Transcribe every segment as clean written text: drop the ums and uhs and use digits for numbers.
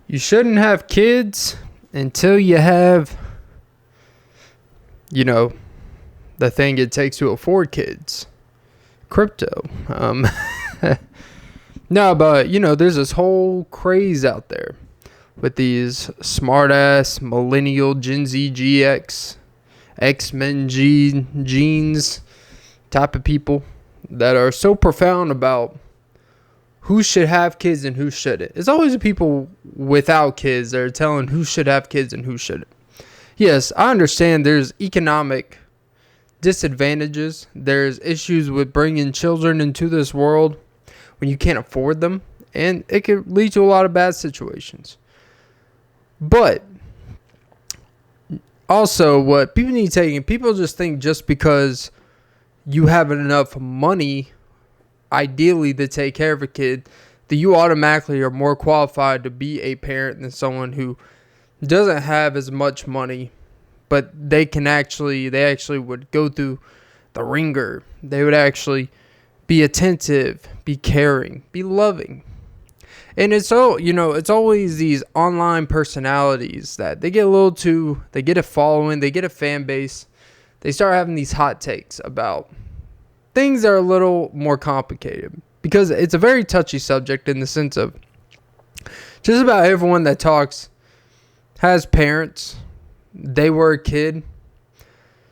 You shouldn't have kids until you have, the thing it takes to afford kids. Crypto. No, but, there's this whole craze out there with these smart-ass millennial Gen Z GX, X-Men genes type of people that are so profound about who should have kids and who shouldn't. It's always the people without kids that are telling who should have kids and who shouldn't. Yes, I understand there's economic disadvantages. There's issues with bringing children into this world when you can't afford them. And it could lead to a lot of bad situations. But also what people need to take, people just think just because you have enough money ideally to take care of a kid, that you automatically are more qualified to be a parent than someone who doesn't have as much money, but they actually would go through the ringer. They would actually be attentive, be caring, be loving. And it's always these online personalities that they get they get a following, they get a fan base. They start having these hot takes about things that are a little more complicated, because it's a very touchy subject in the sense of just about everyone that talks has parents. They were a kid.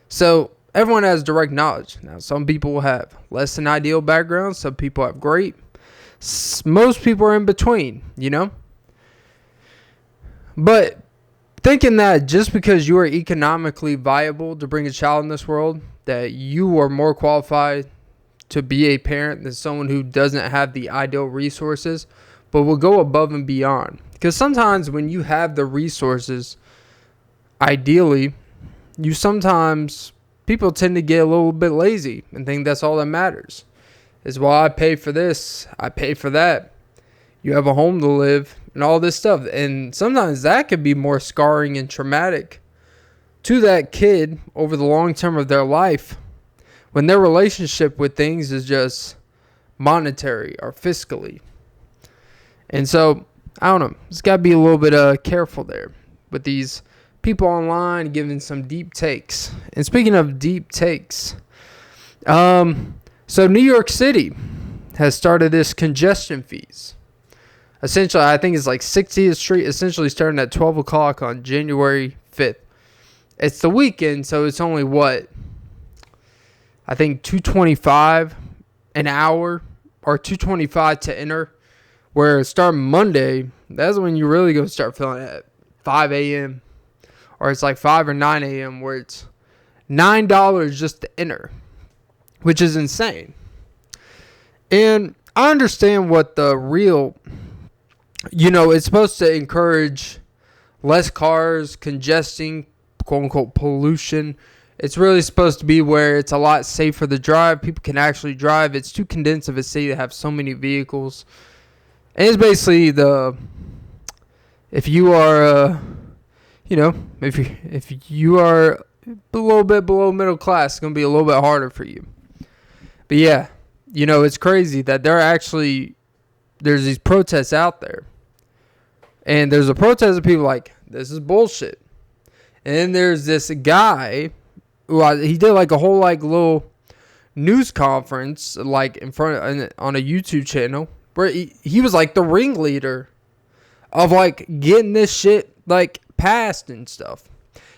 So everyone has direct knowledge. Now, some people have less than ideal backgrounds. Some people have great. Most people are in between, But thinking that just because you are economically viable to bring a child in this world, that you are more qualified to be a parent than someone who doesn't have the ideal resources, but will go above and beyond. Because sometimes when you have the resources, ideally, people tend to get a little bit lazy and think that's all that matters. Is, well, I pay for this, I pay for that. You have a home to live and all this stuff. And sometimes that could be more scarring and traumatic to that kid over the long term of their life, when their relationship with things is just monetary or fiscally. And so, I don't know. It's got to be a little bit careful there with these people online giving some deep takes. And speaking of deep takes, so New York City has started this congestion fees. Essentially, I think it's like 60th Street, essentially starting at 12 o'clock on January 5th. It's the weekend, so it's only I think $2.25 an hour, or $2.25 to enter. Where starting Monday, that's when you really go start feeling it at 5 a.m. Or it's like 5 or 9 a.m. where it's $9 just to enter, which is insane. And I understand what the real, it's supposed to encourage less cars, congesting, quote unquote pollution. It's really supposed to be where it's a lot safer to drive. People can actually drive. It's too condensed of a city to have so many vehicles. And it's basically if you are, if you are a little bit below middle class, it's going to be a little bit harder for you. But yeah, it's crazy that there's these protests out there. And there's a protest of people like, this is bullshit. And then there's this guy who he did like a whole little news conference in front on a YouTube channel where he was like the ringleader of getting this shit passed and stuff.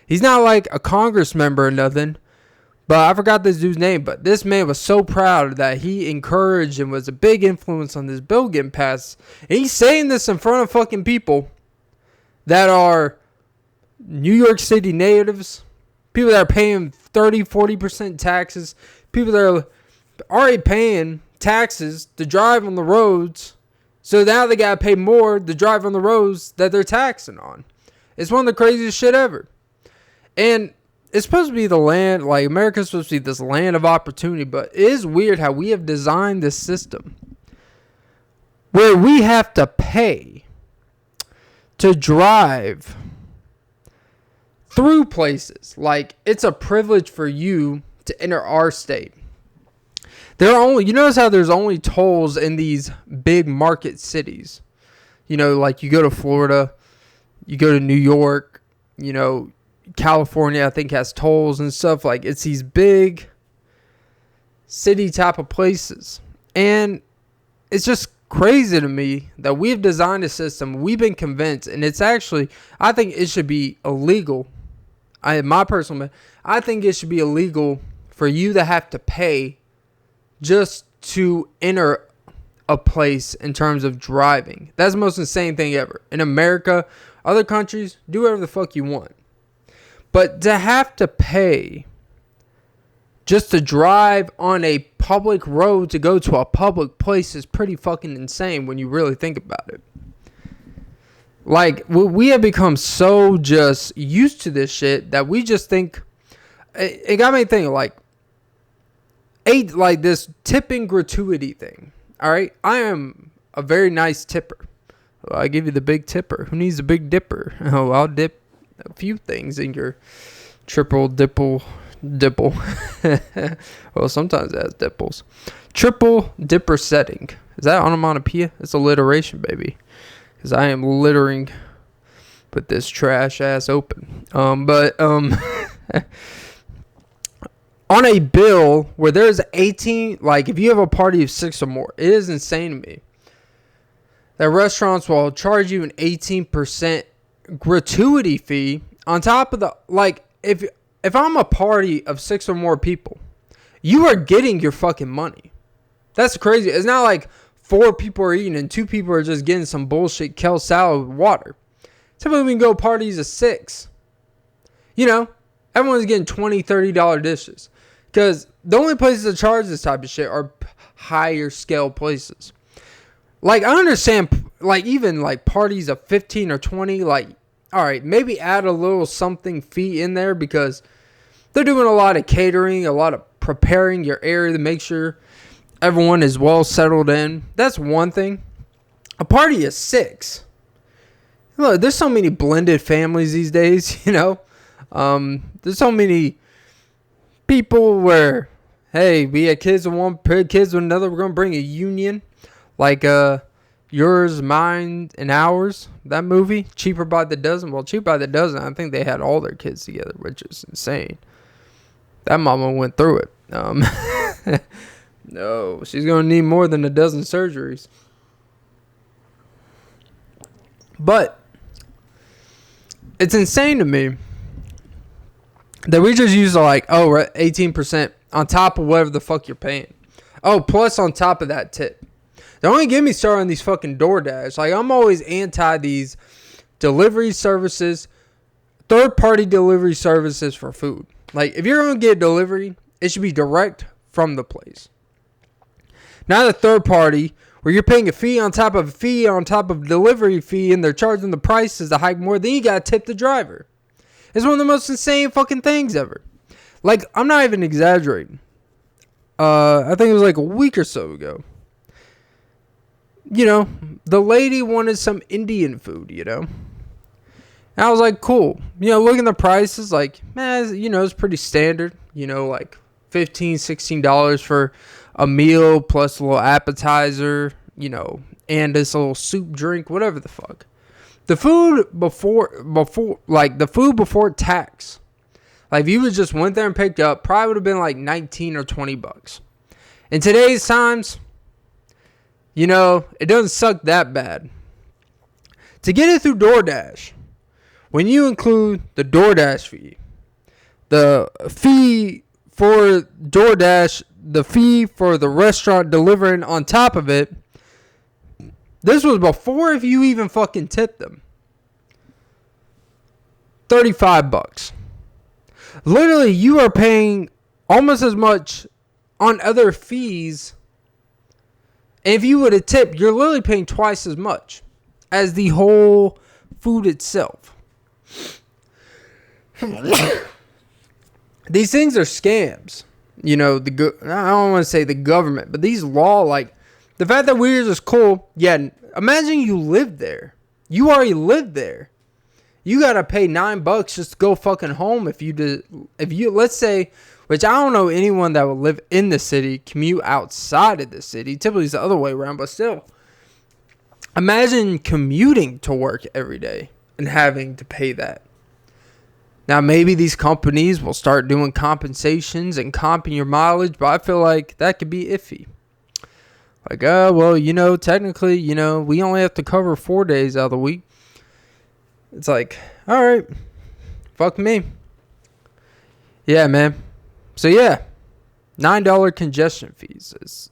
He's not like a Congress member or nothing, but I forgot this dude's name. But this man was so proud that he encouraged and was a big influence on this bill getting passed. And he's saying this in front of fucking people that are New York City natives, people that are paying 30-40% taxes, people that are already paying taxes to drive on the roads, so now they gotta pay more to drive on the roads that they're taxing on. It's one of the craziest shit ever. And it's supposed to be the land, America's supposed to be this land of opportunity, but it is weird how we have designed this system where we have to pay to drive through places. It's a privilege for you to enter our state. You notice how there's only tolls in these big market cities. You go to Florida, You go to New York, you know, California, I think, has tolls and stuff. Like, it's these big city type of places. And it's just crazy to me that we've designed a system. We've been convinced, and it's actually, I think it should be illegal. My personal, I think it should be illegal for you to have to pay just to enter a place in terms of driving. That's the most insane thing ever. In America, other countries, do whatever the fuck you want. But to have to pay just to drive on a public road to go to a public place is pretty fucking insane when you really think about it. Like, we have become so just used to this shit that we just think, it got me thinking, like this tipping gratuity thing. All right, I am a very nice tipper. Well, I give you the big tipper. Who needs a big dipper? Oh, I'll dip a few things in your triple dipple. Well, sometimes it has dipples. Triple dipper setting. Is that onomatopoeia? It's alliteration, baby. Because I am littering with this trash ass open. On a bill where there's 18, like if you have a party of 6 or more, it is insane to me that restaurants will charge you an 18% gratuity fee on top of the, like, if I'm a party of 6 or more people, you are getting your fucking money. That's crazy. It's not like 4 people are eating and 2 people are just getting some bullshit kale salad with water. Typically we can go parties of 6. You know, everyone's getting $20, $30 dishes. Because the only places that charge this type of shit are higher scale places. Like, I understand, like, even, like, parties of 15 or 20, like, all right, maybe add a little something fee in there because they're doing a lot of catering, a lot of preparing your area to make sure everyone is well settled in. That's one thing. A party of 6. Look, there's so many blended families these days, you know. There's so many people where, hey, we had kids with one, kids with another. We're going to bring a union. Like Yours, Mine, and Ours. That movie, Cheaper by the Dozen. Well, Cheaper by the Dozen, I think they had all their kids together, which is insane. That mama went through it. No, she's going to need more than a dozen surgeries. But it's insane to me that we just use like, oh, we're at 18% on top of whatever the fuck you're paying. Oh, plus on top of that tip. Don't only get me started on these fucking DoorDash. Like, I'm always anti these delivery services, third-party delivery services for food. Like, if you're going to get a delivery, it should be direct from the place. Not a third party where you're paying a fee on top of a fee on top of a delivery fee and they're charging the prices to hike more. Then you got to tip the driver. It's one of the most insane fucking things ever. Like, I'm not even exaggerating. I think it was like a week or so ago. You know, the lady wanted some Indian food, you know. And I was like, cool. You know, looking at the prices, like, man, you know, it's pretty standard. You know, like $15, $16 for a meal plus a little appetizer, you know, and this little soup drink, whatever the fuck. The food before tax, like if you just went there and picked up, probably would have been like 19 or 20 bucks. In today's times, you know, it doesn't suck that bad. To get it through DoorDash, when you include the DoorDash fee, the fee for DoorDash, the fee for the restaurant delivering on top of it, this was before if you even fucking tipped them. 35 bucks. Literally, you are paying almost as much on other fees. And if you would have tipped, you're literally paying twice as much as the whole food itself. These things are scams. You know, I don't want to say the government, but these law, like, the fact that we're just cool. Yeah, imagine you lived there. You already lived there. You got to pay $9 just to go fucking home if you, let's say, which I don't know anyone that would live in the city, commute outside of the city. Typically it's the other way around, but still. Imagine commuting to work every day. and having to pay that. Now, maybe these companies will start doing compensations and comping your mileage, but I feel like that could be iffy. Like, well, technically, we only have to cover 4 days out of the week. It's like, all right, fuck me. Yeah, man. So, yeah, $9 congestion fees.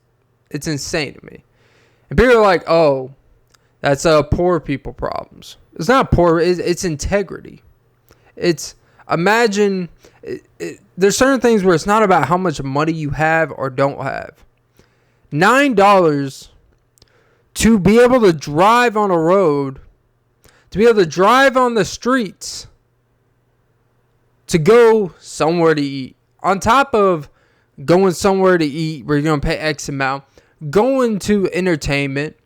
It's insane to me. And people are like, oh, that's poor people problems. It's not poor. It's integrity. Imagine, there's certain things where it's not about how much money you have or don't have. $9 to be able to drive on a road, to be able to drive on the streets, to go somewhere to eat. On top of going somewhere to eat where you're going to pay X amount, going to entertainment,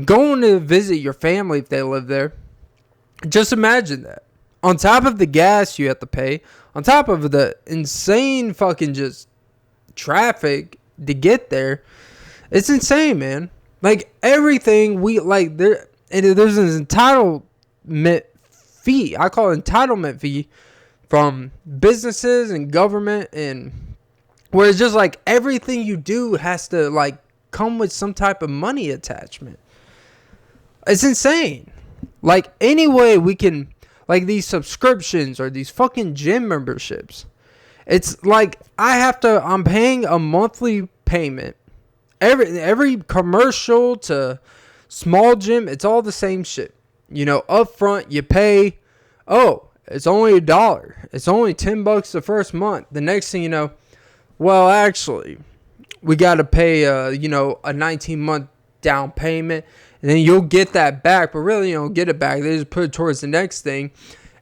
going to visit your family if they live there. Just imagine that. On top of the gas you have to pay, on top of the insane fucking just traffic to get there, it's insane, man. Like, everything there's an entitlement fee. I call it entitlement fee from businesses and government, and where it's just like everything you do has to like come with some type of money attachment. It's insane. Like, any way we can, like these subscriptions or these fucking gym memberships, it's like I'm paying a monthly payment. Every commercial to small gym, it's all the same shit. Up front you pay, it's only $1. It's only $10 the first month. The next thing you know, well, actually, we got to pay a 19-month down payment, and then you'll get that back, but really you don't get it back. They just put it towards the next thing.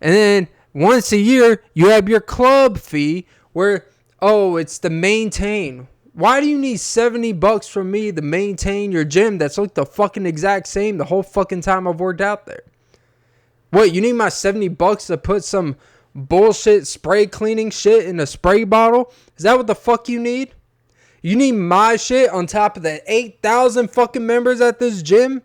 And then once a year, you have your club fee where, it's to maintain. Why do you need $70 from me to maintain your gym that's like the fucking exact same the whole fucking time I've worked out there? What, you need my $70 to put some bullshit spray cleaning shit in a spray bottle? Is that what the fuck you need? You need my shit on top of the 8,000 fucking members at this gym?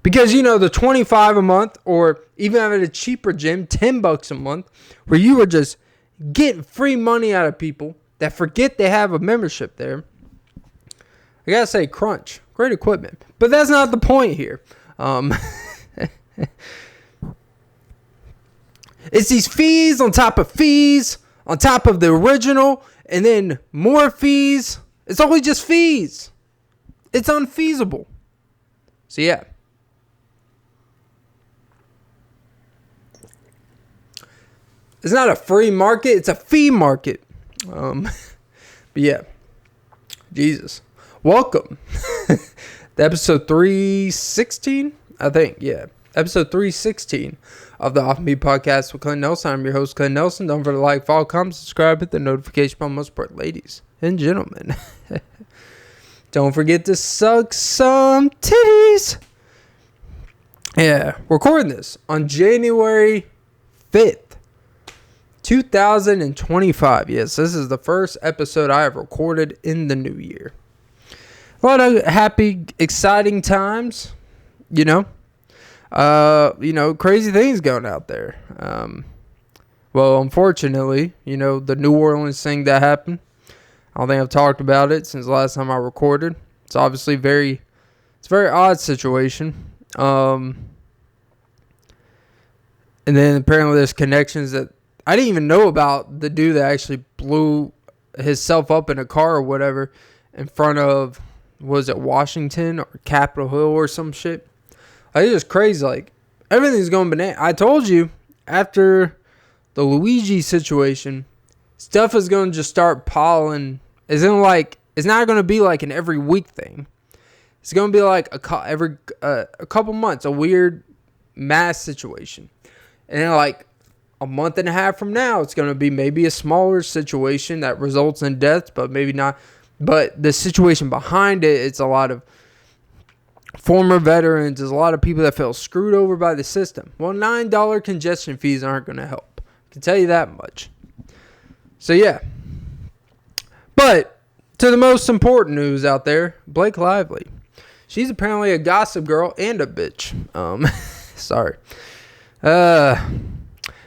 Because, the $25 a month, or even at a cheaper gym, $10 a month, where you were just getting free money out of people that forget they have a membership there. I gotta say, Crunch, great equipment. But that's not the point here. It's these fees on top of fees, on top of the original, and then more fees. It's always just fees. It's unfeasible. So, yeah. It's not a free market. It's a fee market. But yeah. Jesus. Welcome. To episode 316, I think. Yeah. Episode 316 of the Off Me podcast with Clint Nelson. I'm your host, Clint Nelson. Don't forget to like, follow, comment, subscribe, hit the notification bell. Most important, ladies and gentlemen. Don't forget to suck some titties. Yeah. Recording this on January 5th. 2025. Yes, this is the first episode I have recorded in the new year. A lot of happy, exciting times, crazy things going out there. Well, unfortunately, the New Orleans thing that happened, I don't think I've talked about it since the last time I recorded. It's obviously it's a very odd situation. And then apparently there's connections that I didn't even know about, the dude that actually blew himself up in a car or whatever in front of, was it Washington or Capitol Hill or some shit? Like, it's just crazy. Like, everything's going bananas. I told you, after the Luigi situation, stuff is going to just start piling. It's not going to be like an every week thing. It's going to be like every couple months, a weird mass situation. And then like a month and a half from now, it's going to be maybe a smaller situation that results in deaths, but maybe not. But the situation behind it, it's a lot of former veterans. There's a lot of people that felt screwed over by the system. Well, $9 congestion fees aren't going to help. I can tell you that much. So, yeah. But to the most important news out there, Blake Lively. She's apparently a gossip girl and a bitch. Sorry.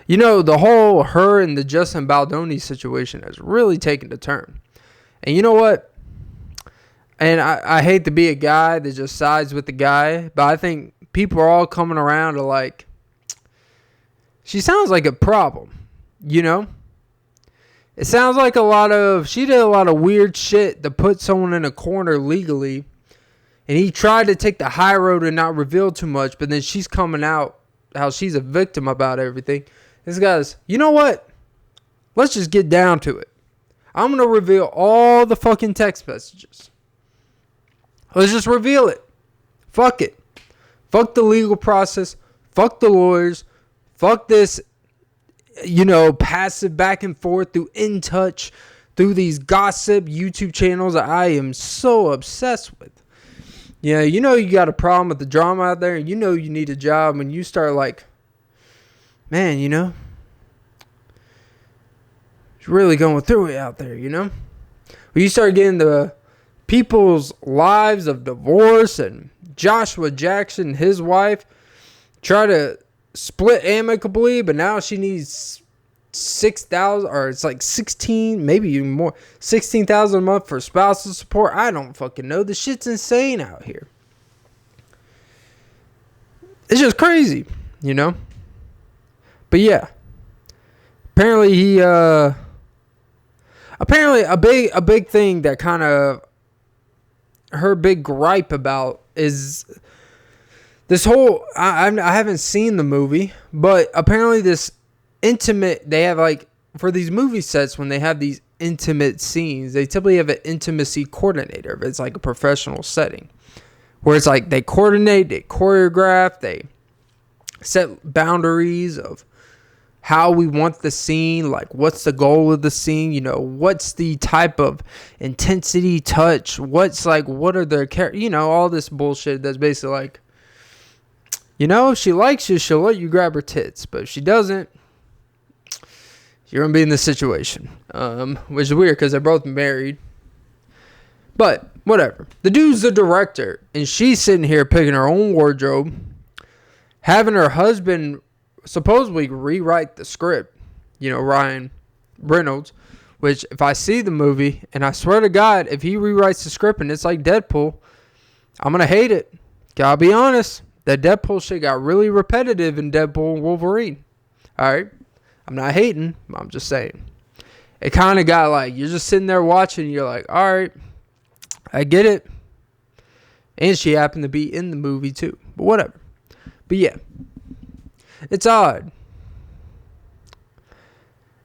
You know, the whole her and the Justin Baldoni situation has really taken a turn. And you know what? And I hate to be a guy that just sides with the guy, but I think people are all coming around to like, she sounds like a problem, you know? It sounds like she did a lot of weird shit to put someone in a corner legally. And he tried to take the high road and not reveal too much, but then she's coming out how she's a victim about everything. This guy's, you know what? Let's just get down to it. I'm going to reveal all the fucking text messages. Let's just reveal it. Fuck it. Fuck the legal process. Fuck the lawyers. Fuck this, passive back and forth through In Touch, through these gossip YouTube channels that I am so obsessed with. Yeah, you got a problem with the drama out there, and you need a job, and you start like, man, it's really going through it out there, When you start getting the people's lives of divorce, and Joshua Jackson, his wife, try to split amicably, but now she needs 6,000, or it's like 16, maybe even more, 16,000 a month for spousal support. I don't fucking know. This shit's insane out here. It's just crazy, But yeah, apparently a big thing that kind of her big gripe about is this whole, I haven't seen the movie, but apparently this intimate, they have like, for these movie sets, when they have these intimate scenes, they typically have an intimacy coordinator. It's like a professional setting where it's like they coordinate, they choreograph, they set boundaries of how we want the scene, like what's the goal of the scene, what's the type of intensity, touch, what are their, all this bullshit that's basically like, if she likes you, she'll let you grab her tits. But if she doesn't, you're going to be in this situation. Which is weird because they're both married. But whatever. The dude's the director. And she's sitting here picking her own wardrobe. Having her husband supposedly rewrite the script. Ryan Reynolds. Which if I see the movie, and I swear to God, if he rewrites the script and it's like Deadpool, I'm going to hate it. Gotta be honest. That Deadpool shit got really repetitive in Deadpool and Wolverine. Alright? I'm not hating. I'm just saying. It kind of got like, you're just sitting there watching. And you're like, alright. I get it. And she happened to be in the movie too. But whatever. But yeah. It's odd.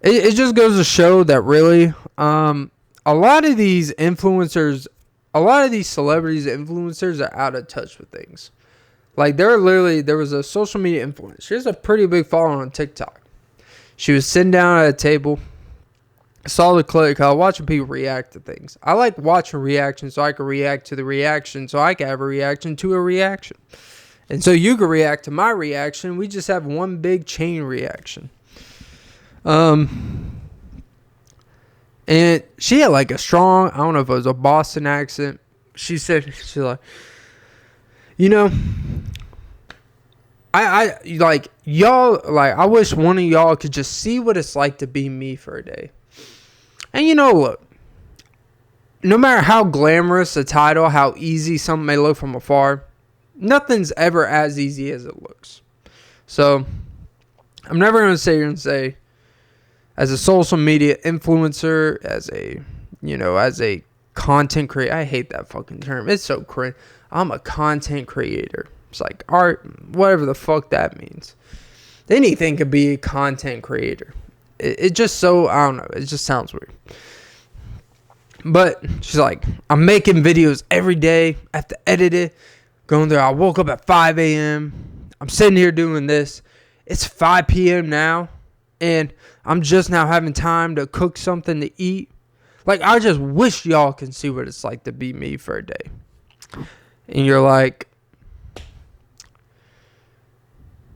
It just goes to show that really, a lot of these influencers, a lot of these celebrities, influencers are out of touch with things. Like, there was a social media influencer. She has a pretty big following on TikTok. She was sitting down at a table. Saw the clip. I was watching people react to things. I like watching reactions so I can react to the reaction, so I can have a reaction to a reaction. And so you can react to my reaction. We just have one big chain reaction. And she had like a strong, I don't know if it was a Boston accent. She's like, I like y'all, like I wish one of y'all could just see what it's like to be me for a day. And look, no matter how glamorous a title, how easy something may look from afar, nothing's ever as easy as it looks. So I'm never going to sit here and say, as a social media influencer, as a content creator, I hate that fucking term. It's so cringe. I'm a content creator. It's like art, whatever the fuck that means. Anything could be a content creator. It just so, I don't know. It just sounds weird. But she's like, I'm making videos every day. I have to edit it. Going there. I woke up at 5 a.m. I'm sitting here doing this. It's 5 p.m. now. And I'm just now having time to cook something to eat. Like, I just wish y'all can see what it's like to be me for a day. And you're like,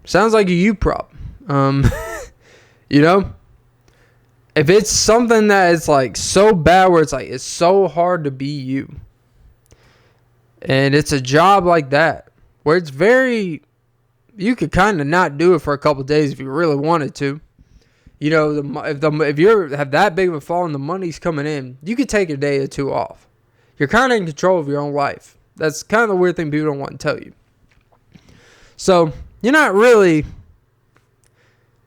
sounds like a you problem. If it's something that is like so bad where it's like it's so hard to be you, And it's a job like that where it's very, you could kind of not do it for a couple of days if you really wanted to. You know, if you have that big of a fall and the money's coming in, you could take a day or two off. You're kind of in control of your own life. That's kind of the weird thing people don't want to tell you. So, you're not really,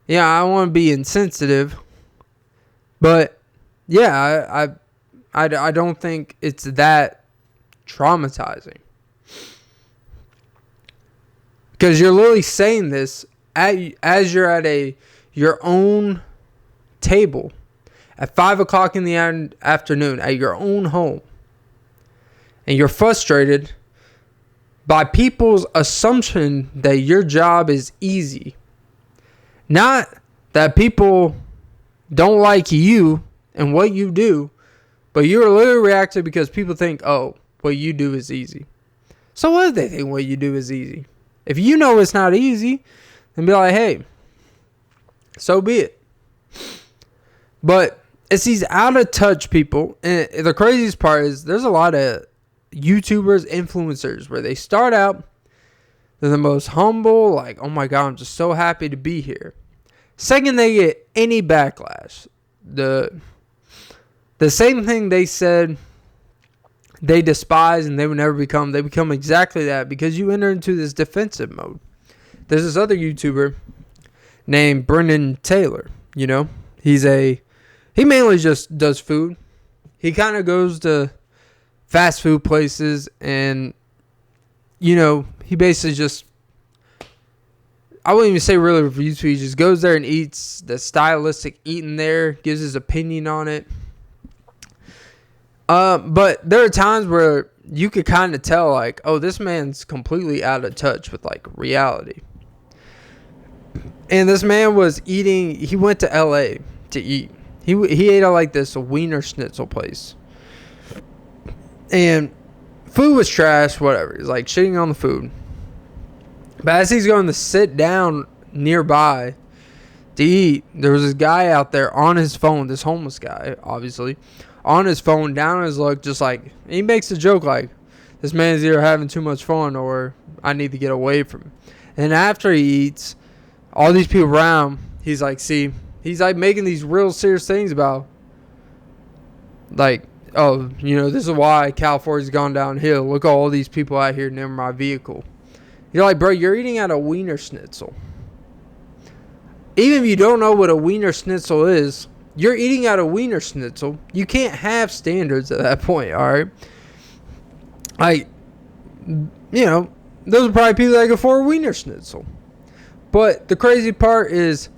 yeah, I don't want to be insensitive, but yeah, I don't think it's that traumatizing. Because you're literally saying this as you're at your own table at 5 o'clock in the afternoon at your own home. And you're frustrated by people's assumption that your job is easy. Not that people don't like you and what you do, but you're literally reacting because people think, oh, what you do is easy. So what if they think what you do is easy? If you know it's not easy, then be like, hey, so be it. But it's these out of touch people. And the craziest part is there's a lot of YouTubers, influencers, where they start out, they're the most humble, like, oh my God, I'm just so happy to be here. Second they get any backlash, the same thing they said they despise and they would never become, they become exactly that because you enter into this defensive mode. There's this other YouTuber named Brendan Taylor, you know. He mainly just does food. He kind of goes to fast food places and, you know, he basically just, I wouldn't even say really reviews food. He just goes there and eats the stylistic eating there, gives his opinion on it. But there are times where you could kind of tell, like, oh, this man's completely out of touch with, like, reality. And this man was eating, he went to L.A. to eat. He ate at, like, this Wiener Schnitzel place. And food was trash, whatever. He's, like, shitting on the food. But as he's going to sit down nearby to eat, there was this guy out there on his phone, this homeless guy, obviously, on his phone, down on his luck, just like, he makes a joke like, this man's either having too much fun or I need to get away from him. And after he eats, all these people around, he's like, see, he's like making these real serious things about, like, oh, you know, this is why California's gone downhill. Look at all these people out here near my vehicle. You're like, bro, you're eating at a Wiener Schnitzel. Even if you don't know what a Wiener Schnitzel is, you're eating at a Wiener Schnitzel. You can't have standards at that point, all right? Like, you know, those are probably people that can afford a Wiener Schnitzel. But the crazy part is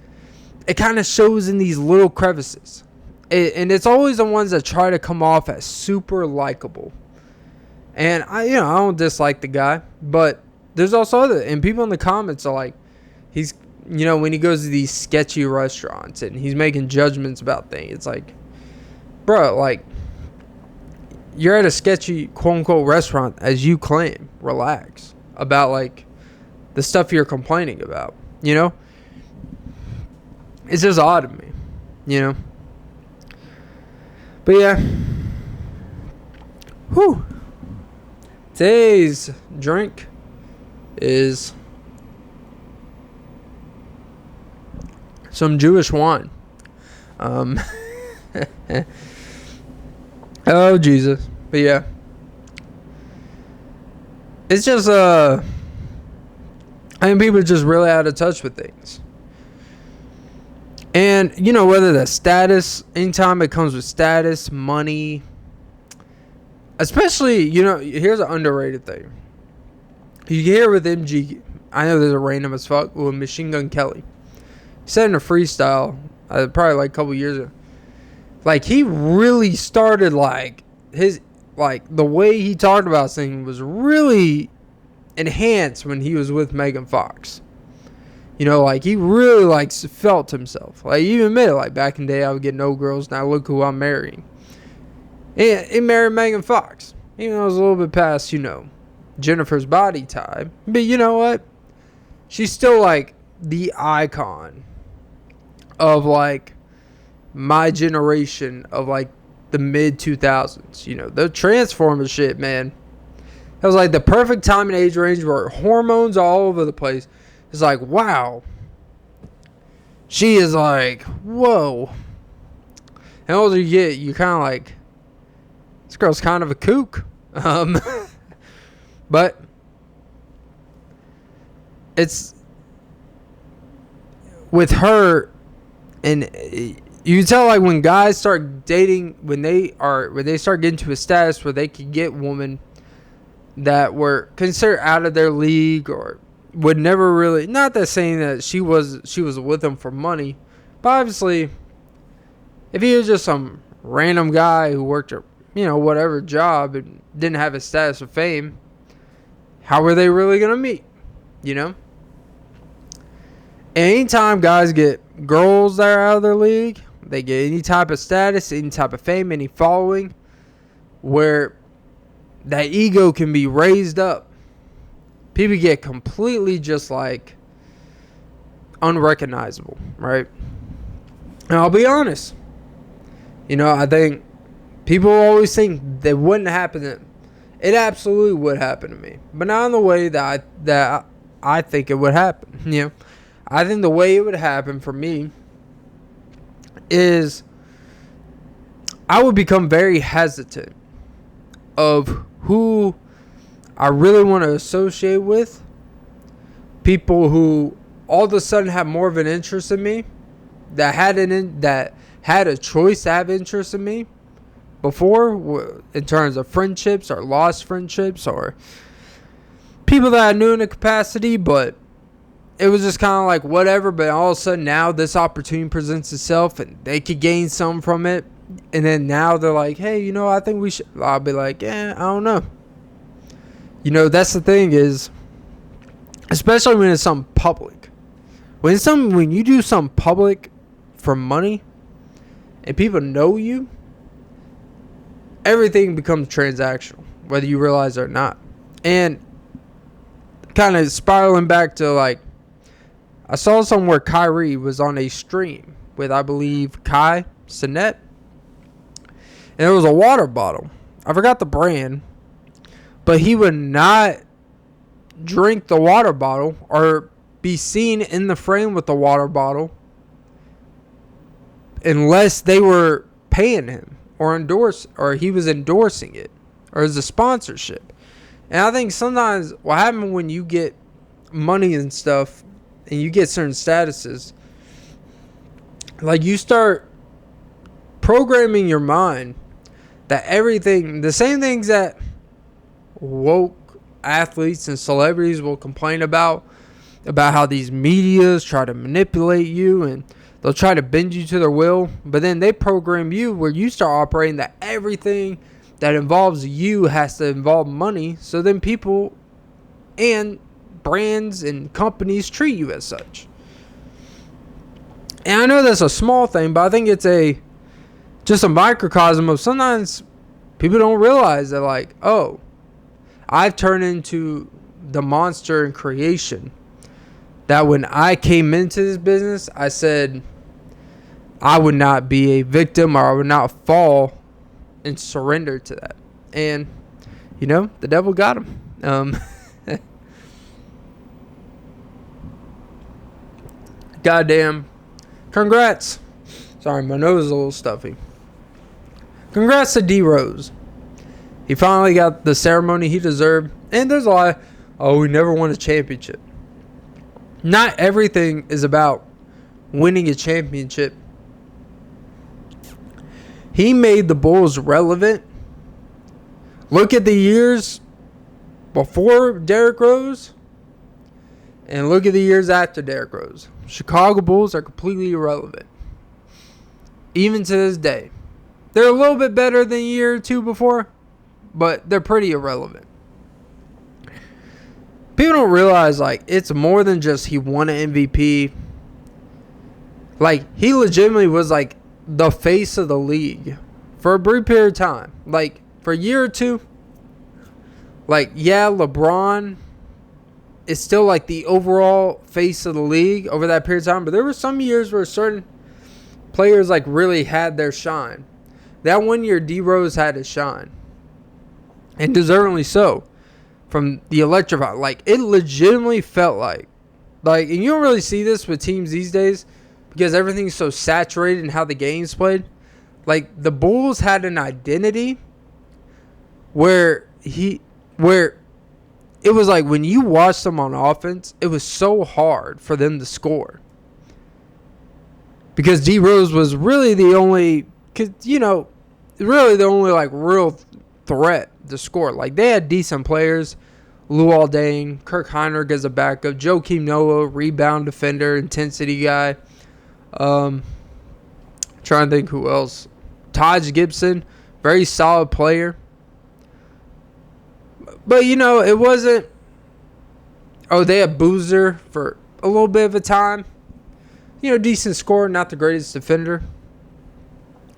it kind of shows in these little crevices. And it's always the ones that try to come off as super likable. And, I don't dislike the guy, but there's also other, and people in the comments are like, he's, you know, when he goes to these sketchy restaurants and he's making judgments about things, it's like, bro, like, you're at a sketchy quote-unquote restaurant as you claim. Relax about, like, the stuff you're complaining about, you know? It's just odd to me, you know? But yeah. Whew. Today's drink is some Jewish wine. Oh, Jesus. But yeah. It's just, I mean, people are just really out of touch with things. And, you know, whether that's status, anytime it comes with status, money, especially, you know, here's an underrated thing. You hear with MG, I know there's a random as fuck, with Machine Gun Kelly. He said in a freestyle, probably like a couple years ago, like, he really started, like, the way he talked about things was really enhanced when he was with Megan Fox. You know, like, he really, like, felt himself. Like, he even admitted, like, back in the day, I would get no girls, now look who I'm marrying. And he married Megan Fox. Even though it was a little bit past, you know, Jennifer's body type. But you know what? She's still, like, the icon of, like, my generation of, like, the mid-2000s. You know, the Transformers shit, man. It was like the perfect time and age range where hormones all over the place. It's like, wow. She is like, whoa. And the older you get, you're kind of like, this girl's kind of a kook. But it's with her, and you can tell like when guys start dating, when they start getting to a status where they can get women that were considered out of their league or would never really, not that saying that she was with them for money, but obviously if he was just some random guy who worked a whatever job and didn't have a status of fame, how were they really gonna meet? And anytime guys get girls that are out of their league, they get any type of status, any type of fame, any following, where that ego can be raised up. People get completely just like unrecognizable, right? And I'll be honest. I think people always think that wouldn't happen to them. It absolutely would happen to me. But not in the way that I think it would happen. I think the way it would happen for me is I would become very hesitant of who I really want to associate with. People who all of a sudden have more of an interest in me, that had a choice to have interest in me before, in terms of friendships or lost friendships or people that I knew in a capacity, but it was just kind of like whatever. But all of a sudden now this opportunity presents itself and they could gain some from it. And then now they're like, hey, I think we should. I'll be like, I don't know. That's the thing is, especially when it's something public. When you do something public for money and people know you, everything becomes transactional, whether you realize it or not. And kind of spiraling back to like, I saw somewhere Kyrie was on a stream with, I believe, Kai Sinet. And it was a water bottle. I forgot the brand. But he would not drink the water bottle or be seen in the frame with the water bottle unless they were paying him or he was endorsing it or as a sponsorship. And I think sometimes what happens when you get money and stuff and you get certain statuses, like you start programming your mind that everything, the same things that woke athletes and celebrities will complain about how these medias try to manipulate you and they'll try to bend you to their will, but then they program you where you start operating that everything that involves you has to involve money, so then people and brands and companies treat you as such. And I know that's a small thing, but I think it's just a microcosm of sometimes people don't realize that, like, oh, I've turned into the monster in creation. That when I came into this business, I said I would not be a victim or I would not fall and surrender to that. And, the devil got him. Goddamn. Congrats. Sorry, my nose is a little stuffy. Congrats to D Rose. He finally got the ceremony he deserved. And there's a lot we never won a championship. Not everything is about winning a championship. He made the Bulls relevant. Look at the years before Derrick Rose and look at the years after Derrick Rose. Chicago Bulls are completely irrelevant. Even to this day. They're a little bit better than a year or two before, but they're pretty irrelevant. People don't realize, like, it's more than just he won an MVP. Like, he legitimately was, like, the face of the league for a brief period of time. Like, for a year or two. Like, yeah, LeBron is still, like, the overall face of the league over that period of time. But there were some years where certain players, like, really had their shine. That one year, D Rose had his shine. And deservedly so. from the electrify. Like, it legitimately felt like, and you don't really see this with teams these days because everything's so saturated in how the game's played. Like, the Bulls had an identity where it was like when you watched them on offense, it was so hard for them to score. Because D Rose was really the only, like real threat to score. Like, they had decent players. Luol Deng, Kirk Heinrich as a backup, Joakim Noah, rebound defender, intensity guy. Trying to think who else. Taj Gibson, very solid player. But, it wasn't... Oh, they had Boozer for a little bit of a time. Decent scorer, not the greatest defender.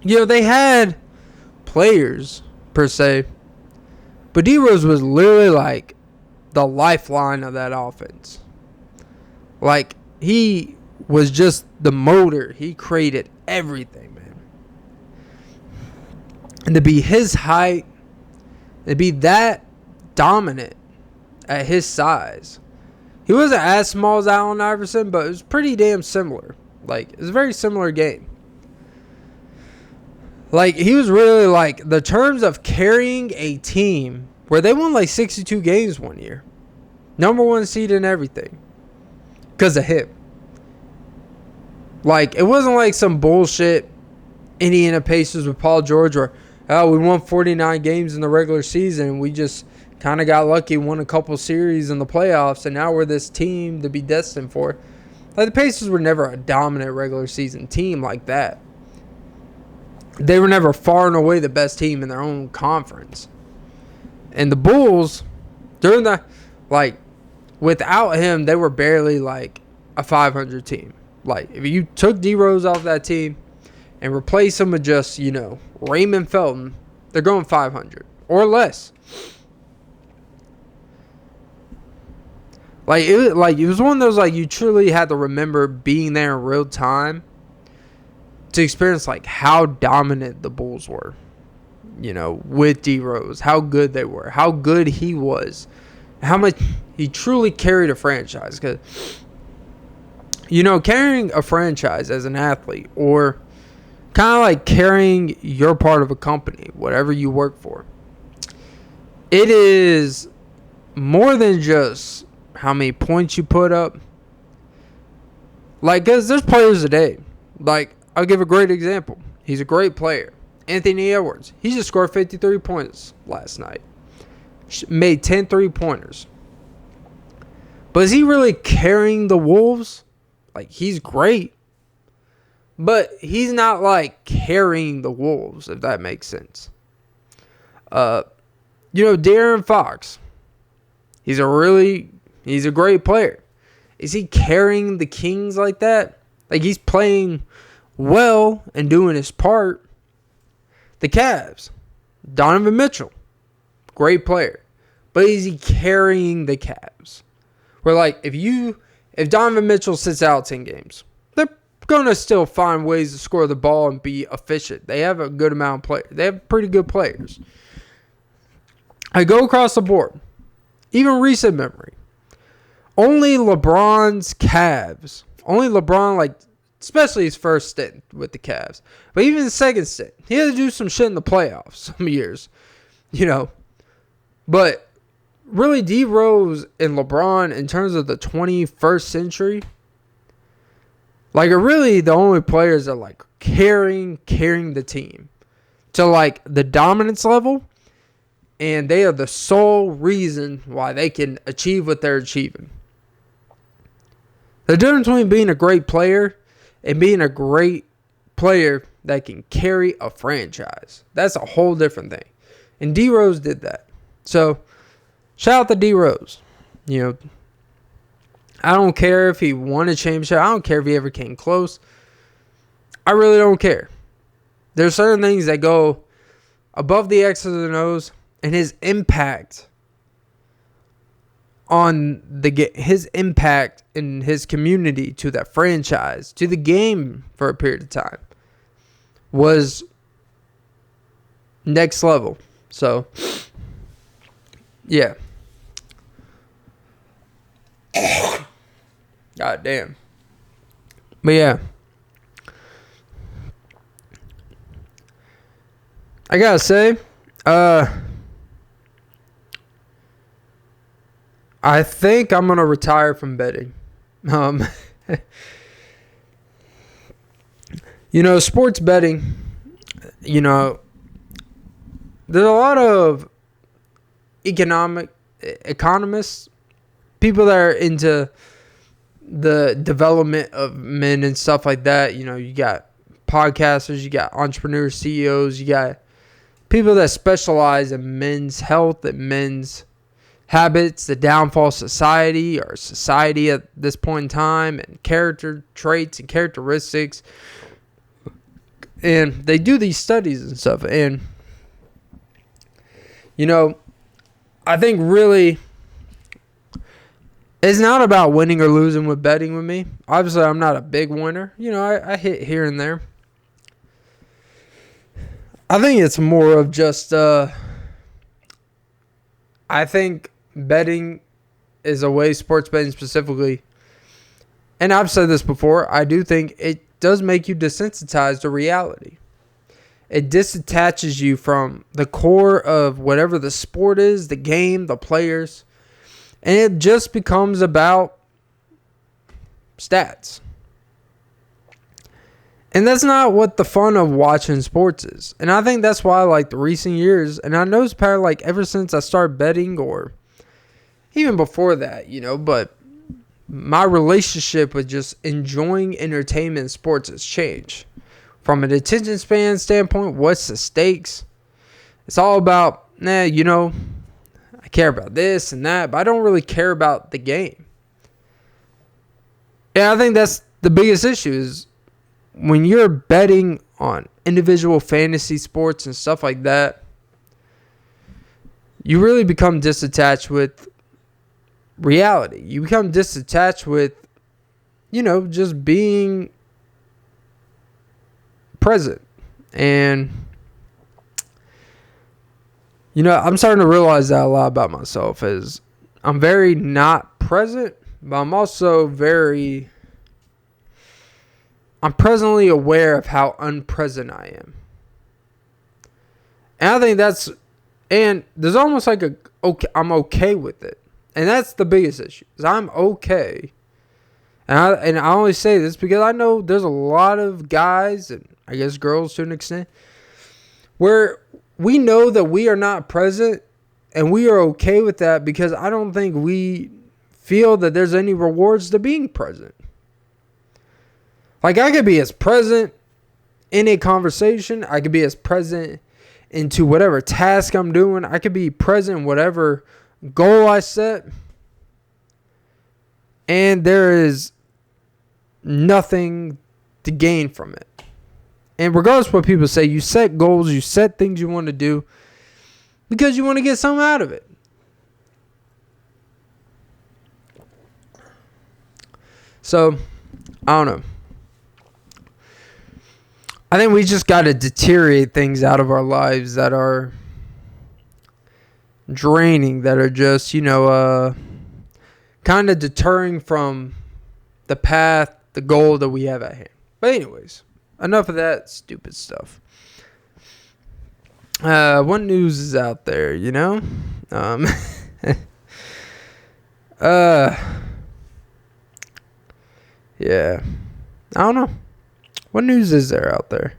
They had players, per se. But D-Rose was literally like the lifeline of that offense. Like, he was just the motor. He created everything, man. And to be his height, to be that dominant at his size. He wasn't as small as Allen Iverson, but it was pretty damn similar. Like, it was a very similar game. Like, he was really like, the terms of carrying a team where they won like 62 games one year. Number 1 seed and everything. Because of him. Like, it wasn't like some bullshit Indiana Pacers with Paul George where, we won 49 games in the regular season and we just kind of got lucky, won a couple series in the playoffs, and now we're this team to be destined for. Like, the Pacers were never a dominant regular season team like that. They were never far and away the best team in their own conference. And the Bulls, during the, like, without him, they were barely like a 500 team. Like, if you took D-Rose off that team and replace him with just, Raymond Felton, they're going 500 or less. It was one of those, like, you truly had to remember being there in real time to experience, like, how dominant the Bulls were, with D-Rose, how good they were, how good he was, how much he truly carried a franchise. Because, carrying a franchise as an athlete, or kind of like carrying your part of a company, whatever you work for, it is more than just how many points you put up. Like, because there's players today. Like, I'll give a great example. He's a great player. Anthony Edwards. He just scored 53 points last night. Made 10 3-pointers. But is he really carrying the Wolves? Like, he's great. But he's not, like, carrying the Wolves, if that makes sense. De'Aaron Fox. He's a great player. Is he carrying the Kings like that? Like, he's playing well and doing his part. The Cavs. Donovan Mitchell. Great player. But is he carrying the Cavs? Where, like, if Donovan Mitchell sits out 10 games, they're going to still find ways to score the ball and be efficient. They have a good amount of players. They have pretty good players. I go across the board. Even recent memory. Only LeBron's Cavs. Only LeBron, like, especially his first stint with the Cavs. But even his second stint. He had to do some shit in the playoffs some years. But really, D Rose and LeBron, in terms of the 21st century, like, are really the only players that, like, carrying the team to, like, the dominance level. And they are the sole reason why they can achieve what they're achieving. The difference between being a great player and being a great player that can carry a franchise. That's a whole different thing. And D Rose did that. So, shout out to D Rose. I don't care if he won a championship. I don't care if he ever came close. I really don't care. There's certain things that go above the X's and O's, and his impact on his impact in his community, to that franchise, to the game for a period of time, was next level. So, yeah. God damn. But yeah. I gotta say, I think I'm gonna retire from betting. Sports betting, there's a lot of economists, people that are into the development of men and stuff like that. You got podcasters, you got entrepreneurs, CEOs, you got people that specialize in men's health and men's habits, the downfall of society or society at this point in time, and character traits and characteristics. And they do these studies and stuff. And, I think really it's not about winning or losing with betting with me. Obviously, I'm not a big winner. I hit here and there. I think it's more of just, I think betting is a way, sports betting specifically, and I've said this before, I do think it does make you desensitized to reality. It disattaches you from the core of whatever the sport is, the game, the players, and it just becomes about stats. And that's not what the fun of watching sports is. And I think that's why, the recent years, and I know it's probably ever since I started betting or even before that, but my relationship with just enjoying entertainment and sports has changed. From an attention span standpoint, what's the stakes? It's all about, I care about this and that, but I don't really care about the game. And I think that's the biggest issue is when you're betting on individual fantasy sports and stuff like that, you really become disattached with reality. You become disattached with, just being present. And, I'm starting to realize that a lot about myself is I'm very not present, but I'm also I'm presently aware of how unpresent I am. And I think and there's almost I'm okay with it. And that's the biggest issue, is I'm okay. And I only say this because I know there's a lot of guys, and I guess girls to an extent, where we know that we are not present, and we are okay with that because I don't think we feel that there's any rewards to being present. I could be as present in a conversation. I could be as present into whatever task I'm doing. I could be present in whatever goal I set. And there is nothing to gain from it. And regardless of what people say, you set goals, you set things you want to do because you want to get something out of it. So, I don't know. I think we just got to deteriorate things out of our lives that are draining, that are just, kind of deterring from the path, the goal that we have at hand. But anyways, enough of that stupid stuff. What news is out there, Yeah. I don't know. What news is there out there?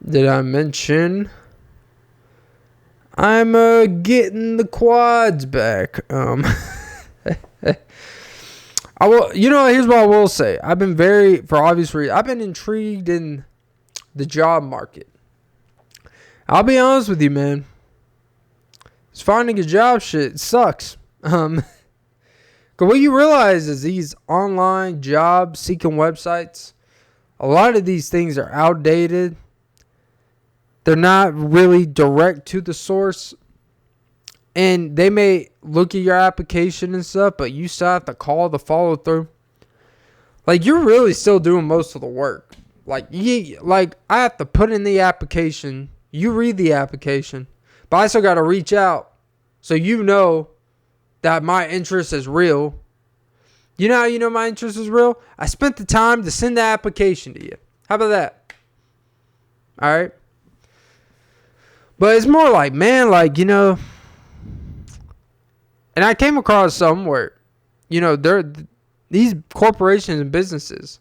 Did I mention I'm getting the quads back? I will. Here's what I will say. I've been for obvious reasons, I've been intrigued in the job market. I'll be honest with you, man. It's finding a job shit sucks. Because what you realize is these online job seeking websites, a lot of these things are outdated. They're not really direct to the source. And they may look at your application and stuff, but you still have to call the follow through. You're really still doing most of the work. I have to put in the application. You read the application. But I still got to reach out so you know that my interest is real. You know how you know my interest is real? I spent the time to send the application to you. How about that? All right. But it's more like, man, like, you know, and I came across somewhere, you know, these corporations and businesses,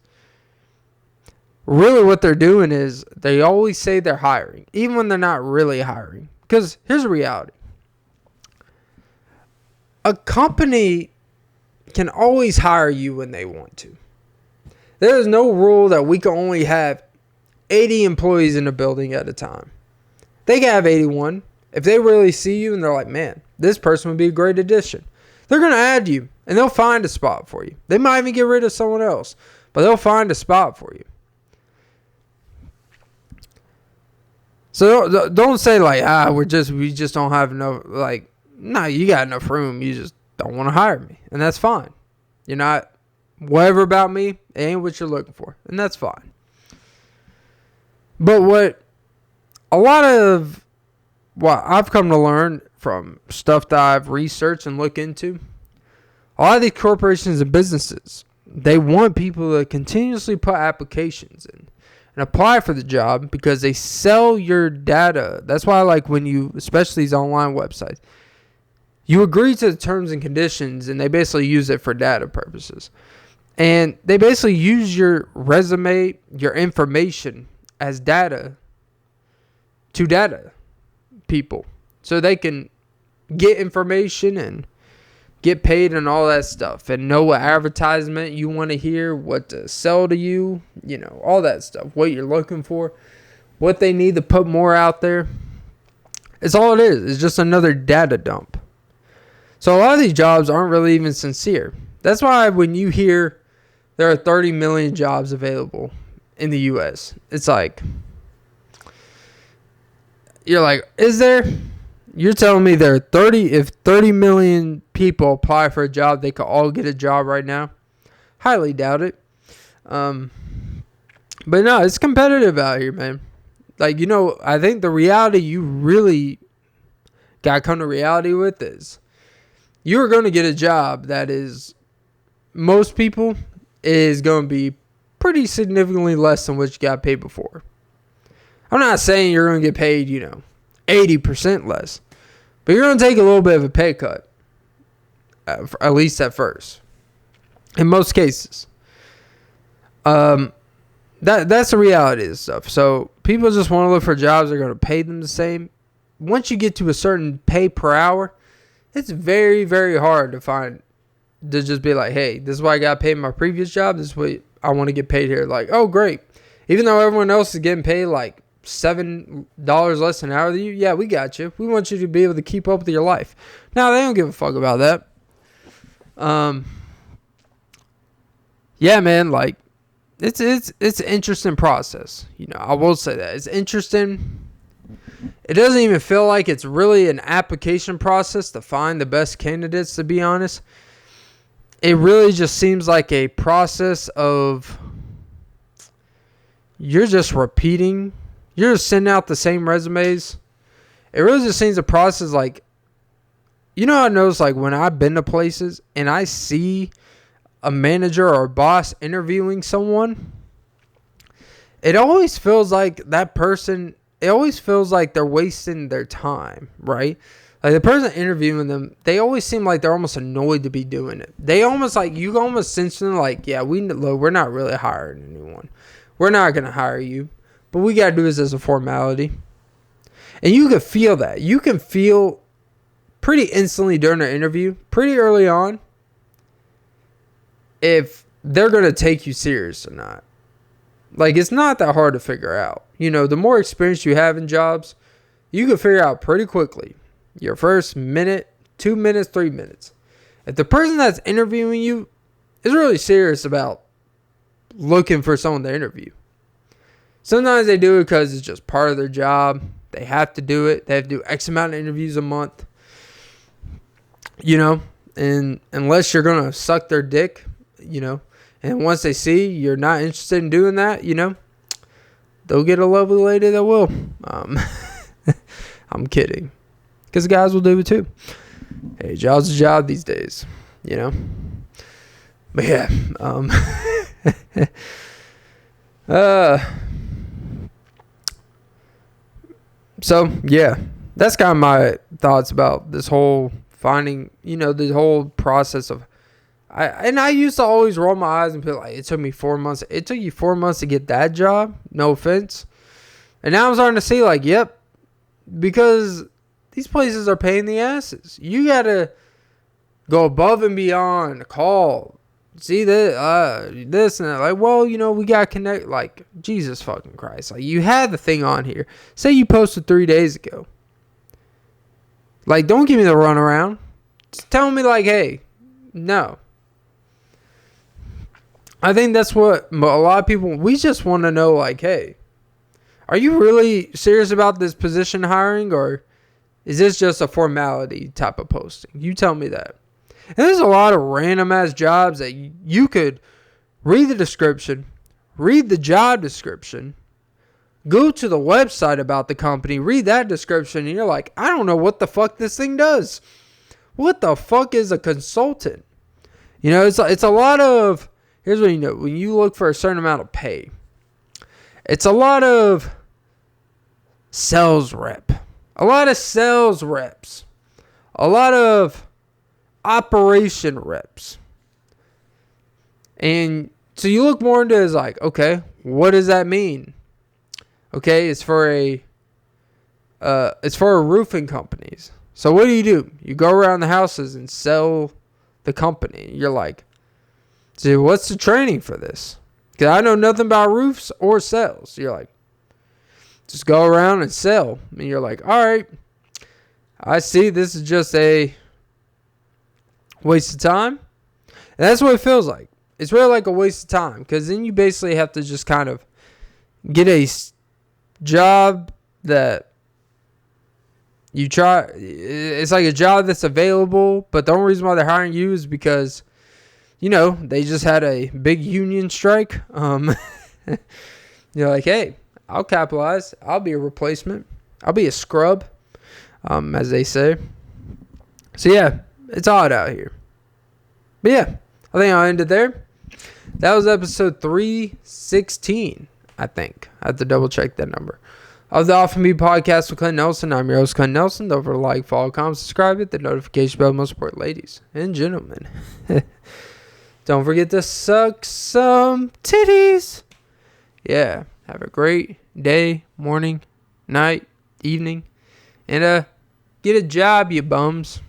really what they're doing is they always say they're hiring, even when they're not really hiring. Because here's the reality. A company can always hire you when they want to. There is no rule that we can only have 80 employees in a building at a time. They can have 81. If they really see you and they're like, man, this person would be a great addition, they're going to add you and they'll find a spot for you. They might even get rid of someone else, but they'll find a spot for you. So don't say like, we just don't have enough. Like, no, you got enough room. You just don't want to hire me. And that's fine. You're not, whatever about me, it ain't what you're looking for. And that's fine. But what I've come to learn from stuff that I've researched and looked into, a lot of these corporations and businesses, they want people to continuously put applications in and apply for the job because they sell your data. That's why I like when you, especially these online websites, you agree to the terms and conditions and they basically use it for data purposes. And they basically use your resume, your information as data to data people. So they can get information and get paid and all that stuff and know what advertisement you want to hear, what to sell to you, you know, all that stuff, what you're looking for, what they need to put more out there. It's all it is. It's just another data dump. So a lot of these jobs aren't really even sincere. That's why when you hear there are 30 million jobs available in the U.S., it's like, you're like, is there? You're telling me there are 30 million people apply for a job, they could all get a job right now? Highly doubt it. But no, it's competitive out here, man. Like, you know, I think the reality you really got to come to reality with is you're going to get a job that is, most people, is going to be pretty significantly less than what you got paid before. I'm not saying you're going to get paid, 80% less. But you're going to take a little bit of a pay cut. At least at first. In most cases. That's the reality of this stuff. So people just want to look for jobs that are going to pay them the same. Once you get to a certain pay per hour, it's very, very hard to just be like, hey, this is what I got paid in my previous job. This is what I want to get paid here. Like, oh, great. Even though everyone else is getting paid like $7 less an hour than you, yeah, we got you. We want you to be able to keep up with your life. Now, they don't give a fuck about that. Yeah, man, like, it's an interesting process. I will say that. It's interesting. It doesn't even feel like it's really an application process to find the best candidates, to be honest. It really just seems like a process of you're just repeating. You're just sending out the same resumes. It really just seems a process like, I notice like when I've been to places and I see a manager or a boss interviewing someone, it always feels like that person, it always feels like they're wasting their time, right? Like the person interviewing them, they always seem like they're almost annoyed to be doing it. They almost like, you almost sense them like, yeah, we're not really hiring anyone. We're not going to hire you. But we got to do this as a formality. And you can feel that. You can feel pretty instantly during an interview, pretty early on, if they're going to take you serious or not. Like, it's not that hard to figure out. The more experience you have in jobs, you can figure out pretty quickly. Your first minute, 2 minutes, 3 minutes. If the person that's interviewing you is really serious about looking for someone to interview, sometimes they do it because it's just part of their job. They have to do it. They have to do X amount of interviews a month. And unless you're going to suck their dick, and once they see you're not interested in doing that, they'll get a lovely lady that will. I'm kidding. Because guys will do it too. Hey, job's a job these days, you know. But yeah, so yeah, that's kind of my thoughts about this whole finding, the whole process of, I used to always roll my eyes and be like, it took me 4 months. It took you 4 months to get that job. No offense. And now I'm starting to see like, yep, because these places are paying the asses. You got to go above and beyond, call, see this and that. Like, well, we got to connect. Like, Jesus fucking Christ. Like, you had the thing on here. Say you posted 3 days ago. Like, don't give me the runaround. Just tell me like, hey, no. I think that's what a lot of people, we just want to know like, hey, are you really serious about this position hiring, or is this just a formality type of posting? You tell me that. And there's a lot of random ass jobs that you could read the description, read the job description, go to the website about the company, read that description, and you're like, I don't know what the fuck this thing does. What the fuck is a consultant? It's a lot of, here's what you know, when you look for a certain amount of pay, it's a lot of sales rep, a lot of sales reps, a lot of operation reps. And so you look more into it as like, okay, what does that mean? Okay, it's for roofing companies. So what do? You go around the houses and sell the company. You're like, so what's the training for this? Because I know nothing about roofs or sales. You're like, just go around and sell. And you're like, all right, I see this is just a waste of time. And that's what it feels like. It's really like a waste of time. Because then you basically have to just kind of get a job that you try. It's like a job that's available. But the only reason why they're hiring you is because, they just had a big union strike. You're like, hey, I'll capitalize. I'll be a replacement. I'll be a scrub, as they say. So, yeah, it's odd out here. But, yeah, I think I'll end it there. That was episode 316, I think. I have to double-check that number. Of the Off of Me podcast with Clint Nelson. I'm your host, Clint Nelson. Don't forget to like, follow, comment, subscribe, hit the notification bell. Most support, ladies and gentlemen. Don't forget to suck some titties. Yeah. Have a great day, morning, night, evening. And get a job, you bums.